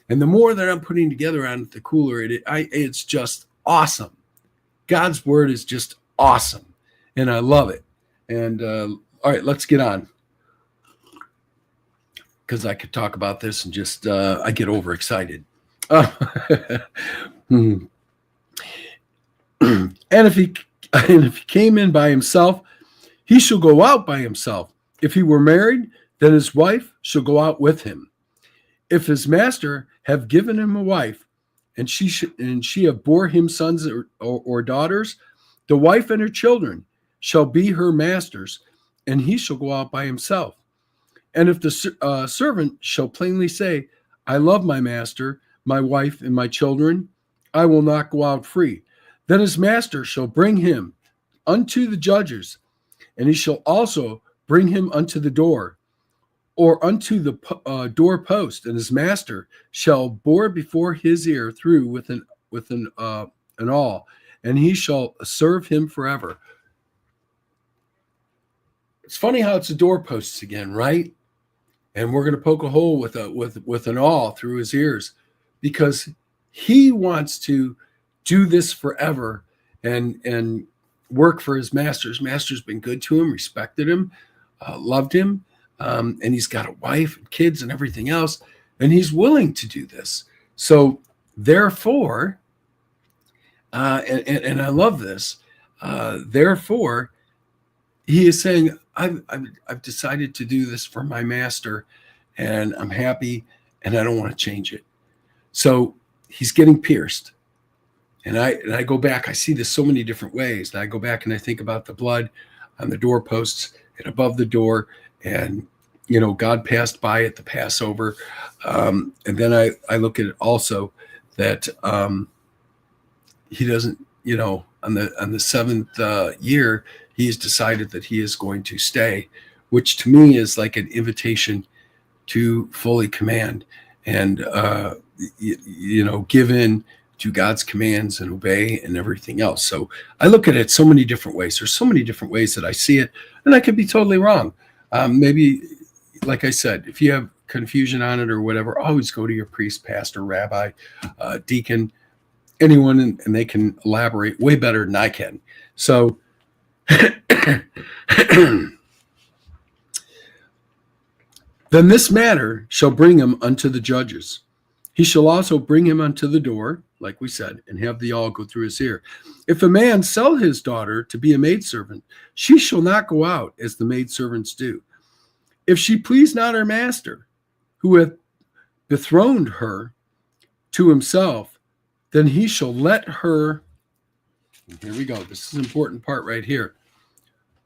And the more that I'm putting together on it, the cooler it's just awesome. God's word is just awesome, and I love it. And all right, let's get on, because I could talk about this and just I get overexcited. And if he came in by himself, he shall go out by himself. If he were married, then his wife shall go out with him. If his master have given him a wife, and she have bore him sons or daughters, the wife and her children shall be her master's, and he shall go out by himself. And if the servant shall plainly say, I love my master, my wife, and my children, I will not go out free. Then his master shall bring him unto the judges, and he shall also bring him unto the door, or unto the door post, and his master shall bore before his ear through with an awl, and he shall serve him forever. It's funny how it's the doorposts again, right? And we're going to poke a hole with an awl through his ears, because he wants to do this forever and work for his master. His master's been good to him, respected him, loved him. And he's got a wife and kids and everything else, and he's willing to do this. So therefore, and I love this, therefore, he is saying, I've decided to do this for my master, and I'm happy, and I don't want to change it. So he's getting pierced. And I go back, I see this so many different ways. And I go back and I think about the blood on the doorposts and above the door. And, God passed by at the Passover. And then I look at it also that he doesn't, on the 7th year, he has decided that he is going to stay, which to me is like an invitation to fully command and, give in to God's commands and obey and everything else. So I look at it so many different ways. There's so many different ways that I see it, and I could be totally wrong. Maybe, like I said, if you have confusion on it or whatever, always go to your priest, pastor, rabbi, deacon, anyone, and they can elaborate way better than I can. So Then this matter shall bring him unto the judges. He shall also bring him unto the door, like we said, and have the awl go through his ear. If a man sell his daughter to be a maidservant, she shall not go out as the maidservants do. If she please not her master, who hath betrothed her to himself, then he shall let her, here we go, this is an important part right here,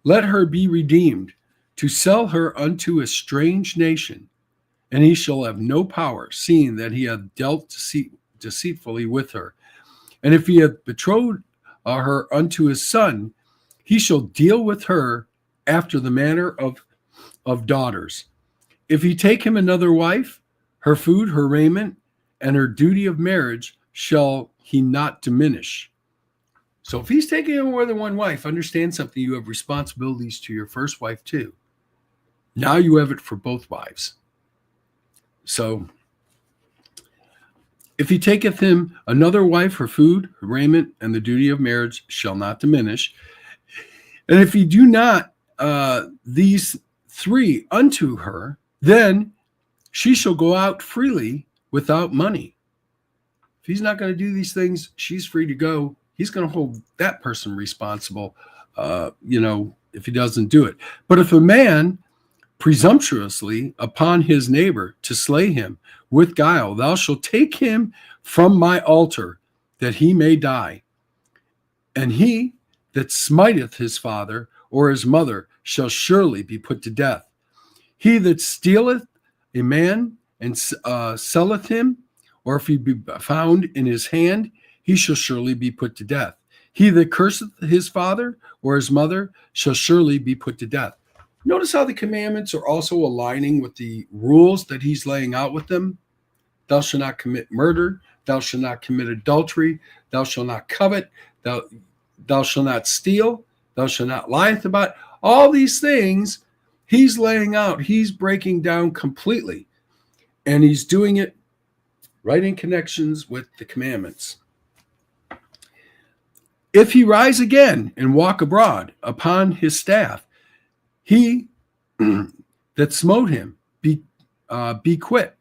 let her be redeemed, to sell her unto a strange nation, and he shall have no power, seeing that he hath dealt deceitfully with her. And if he hath betrothed her unto his son, he shall deal with her after the manner of daughters. If he take him another wife, her food, her raiment, and her duty of marriage shall he not diminish. So if he's taking more than one wife, understand something. You have responsibilities to your first wife too. Now you have it for both wives. So if he taketh him another wife, her food, her raiment, and the duty of marriage shall not diminish. And if he do not these three unto her, then she shall go out freely without money. If he's not going to do these things, she's free to go. He's going to hold that person responsible, if he doesn't do it. But if a man presumptuously upon his neighbor to slay him with guile, thou shalt take him from my altar, that he may die. And he that smiteth his father or his mother shall surely be put to death. He that stealeth a man and selleth him, or if he be found in his hand, he shall surely be put to death. He that curseth his father or his mother shall surely be put to death. Notice how the commandments are also aligning with the rules that he's laying out with them. Thou shalt not commit murder. Thou shalt not commit adultery. Thou shalt not covet. Thou shalt not steal. Thou shalt not lie about. All these things he's laying out. He's breaking down completely. And he's doing it right in connections with the commandments. If he rise again and walk abroad upon his staff, he that smote him be quit.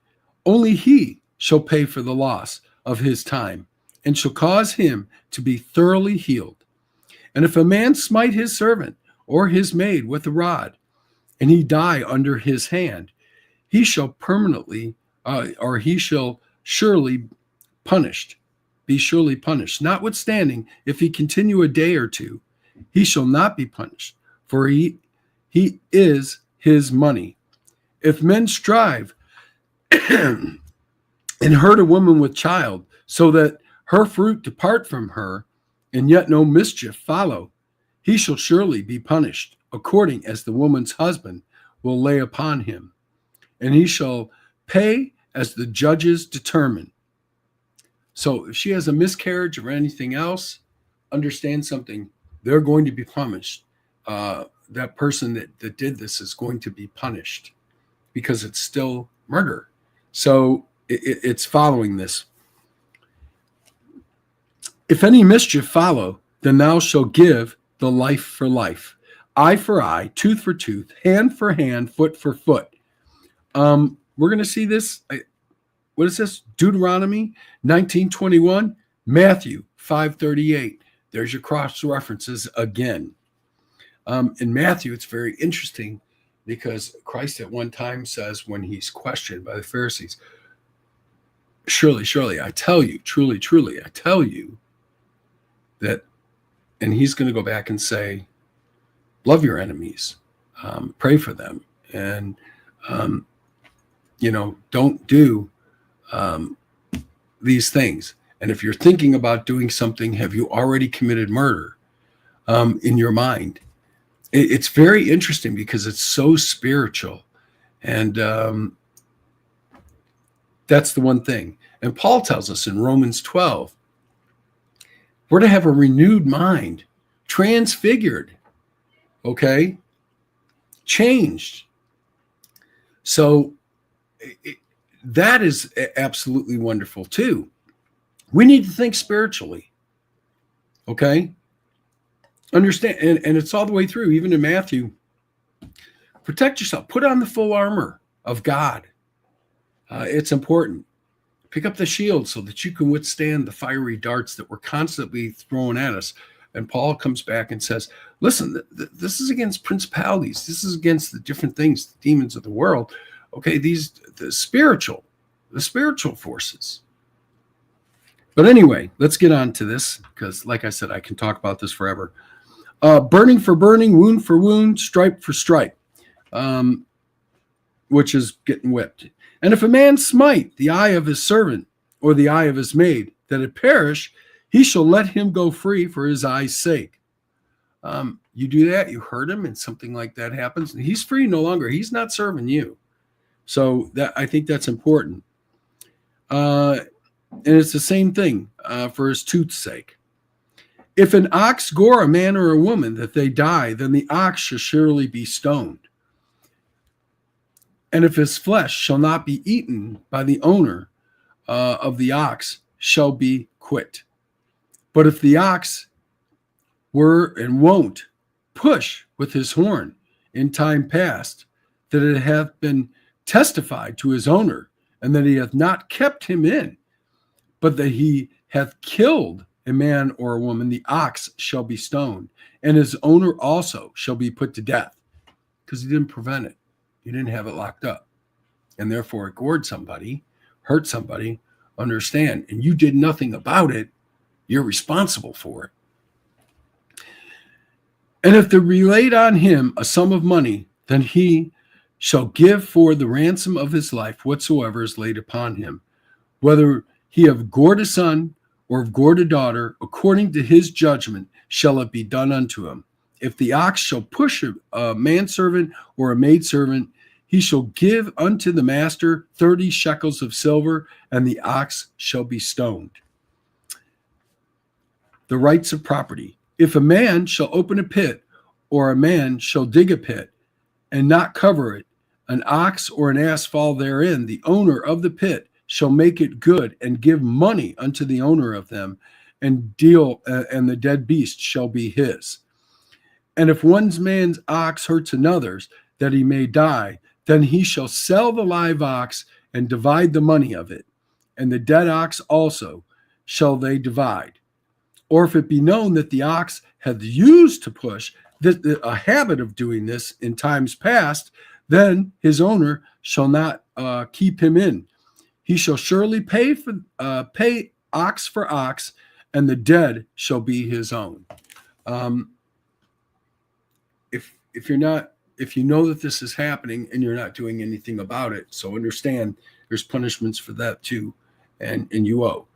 Only he shall pay for the loss of his time, and shall cause him to be thoroughly healed. And if a man smite his servant or his maid with a rod, and he die under his hand, he shall permanently, or he shall surely be surely punished. Notwithstanding, if he continue a day or two, he shall not be punished, for he is his money. If men strive and hurt a woman with child, so that her fruit depart from her, and yet no mischief follow, he shall surely be punished, according as the woman's husband will lay upon him, and he shall pay as the judges determine. So if she has a miscarriage or anything else, understand something. They're going to be punished. That person that did this is going to be punished because it's still murder. So it's following this. If any mischief follow, then thou shalt give the life for life, eye for eye, tooth for tooth, hand for hand, foot for foot. We're going to see this. What is this? Deuteronomy 19:21, Matthew 5:38. There's your cross references again. In Matthew, it's very interesting because Christ at one time says, when he's questioned by the Pharisees, surely, surely, I tell you, truly, truly, I tell you that, and he's going to go back and say, love your enemies, pray for them, and, don't do these things. And if you're thinking about doing something, have you already committed murder in your mind? It's very interesting because it's so spiritual. And that's the one thing. And Paul tells us in Romans 12, we're to have a renewed mind, transfigured, okay, changed. So that is absolutely wonderful too. We need to think spiritually, okay? Understand, and it's all the way through, even in Matthew. Protect yourself. Put on the full armor. of God. It's important. Pick up the shield so that you can withstand the fiery darts that were constantly thrown at us. And Paul comes back and says, listen, this is against principalities. This is against the different things, the demons of the world. Okay, the spiritual forces. But anyway, let's get on to this because, like I said, I can talk about this forever. Burning for burning, wound for wound, stripe for stripe, which is getting whipped. And if a man smite the eye of his servant or the eye of his maid, that it perish, he shall let him go free for his eye's sake. You do that, you hurt him, and something like that happens, and he's free no longer. He's not serving you. So that I think that's important. And it's the same thing for his tooth's sake. If an ox gore a man or a woman that they die, then the ox shall surely be stoned. And if his flesh shall not be eaten by the owner of the ox, shall be quit. But if the ox were and won't push with his horn in time past, that it hath been testified to his owner, and that he hath not kept him in, but that he hath killed a man or a woman, the ox shall be stoned, and his owner also shall be put to death, because he didn't prevent it. He didn't have it locked up, and therefore it gored somebody, hurt somebody. Understand, and you did nothing about it. You're responsible for it. And if they relate on him a sum of money, then he shall give for the ransom of his life whatsoever is laid upon him, whether he have gored a son or have gored a daughter, according to his judgment shall it be done unto him. If the ox shall push a manservant or a maidservant, he shall give unto the master 30 shekels of silver, and the ox shall be stoned. The rights of property. If a man shall open a pit, or a man shall dig a pit, and not cover it, an ox or an ass fall therein, the owner of the pit shall make it good, and give money unto the owner of them, and the dead beast shall be his. And if one man's ox hurts another's, that he may die, then he shall sell the live ox and divide the money of it, and the dead ox also shall they divide. Or if it be known that the ox hath used to push, a habit of doing this in times past, then his owner shall not keep him in. He shall surely pay ox for ox, and the dead shall be his own. If you know that this is happening and you're not doing anything about it, so understand there's punishments for that too, and you owe.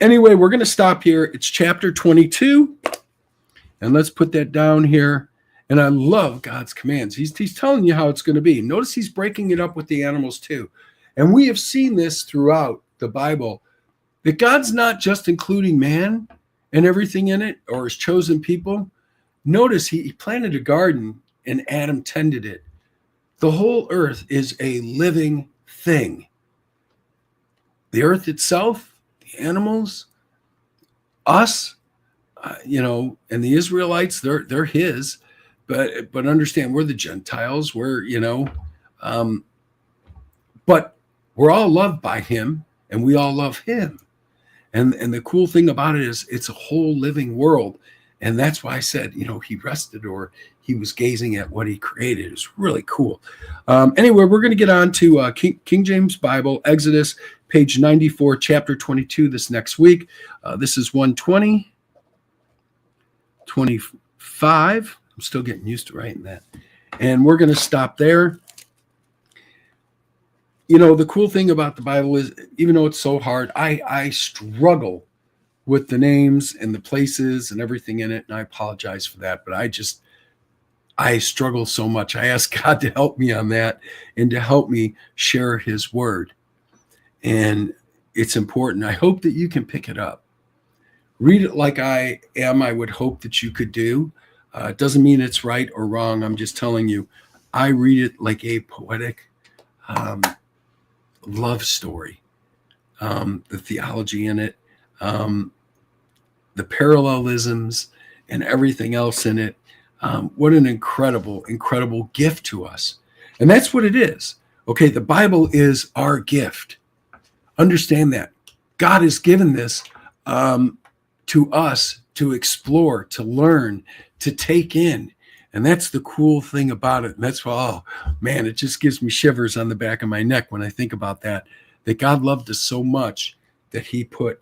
Anyway, we're going to stop here. It's chapter 22, and let's put that down here. And I love God's commands. He's telling you how it's going to be. Notice he's breaking it up with the animals too. And we have seen this throughout the Bible, that God's not just including man and everything in it, or his chosen people. Notice he planted a garden and Adam tended it. The whole earth is a living thing. The earth itself, the animals, us, and the Israelites, they're his. But understand, we're the Gentiles. We're, but we're all loved by him, and we all love him. And the cool thing about it is it's a whole living world. And that's why I said, he rested, or he was gazing at what he created. It's really cool. Anyway, we're going to get on to King James Bible, Exodus, page 94, chapter 22 this next week. This is 120, 25. I'm still getting used to writing that. And we're going to stop there. The cool thing about the Bible is, even though it's so hard, I struggle with the names and the places and everything in it. And I apologize for that, but I struggle so much. I ask God to help me on that and to help me share his word. And it's important. I hope that you can pick it up. Read it like I am. I would hope that you could do. It doesn't mean it's right or wrong. I'm just telling you, I read it like a poetic love story. The theology in it, the parallelisms and everything else in it. What an incredible, incredible gift to us. And that's what it is. Okay, the Bible is our gift. Understand that. God has given this to us to explore, to learn, to take in. And that's the cool thing about it. And that's why, oh man, it just gives me shivers on the back of my neck when I think about that God loved us so much that he put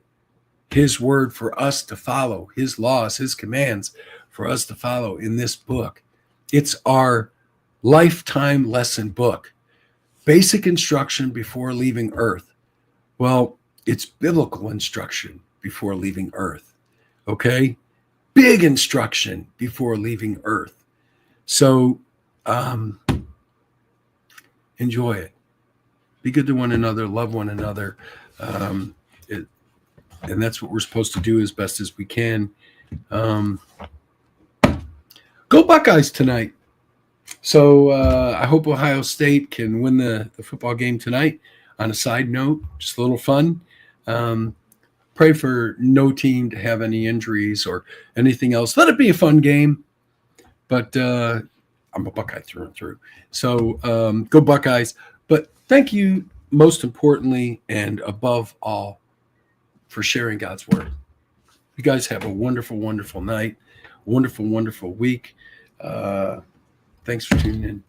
his word for us to follow, his laws, his commands for us to follow in this book. It's our lifetime lesson book. Basic instruction before leaving earth. Well, it's biblical instruction before leaving earth. Okay? Big instruction before leaving earth. So enjoy it. Be good to one another, love one another. And that's what we're supposed to do as best as we can. Go Buckeyes tonight. So I hope Ohio State can win the football game tonight. On a side note, just a little fun. Pray for no team to have any injuries or anything else. Let it be a fun game. But I'm a Buckeye through and through. So go Buckeyes. But thank you most importantly and above all for sharing God's word. You guys have a wonderful, wonderful night. Wonderful, wonderful week. Thanks for tuning in.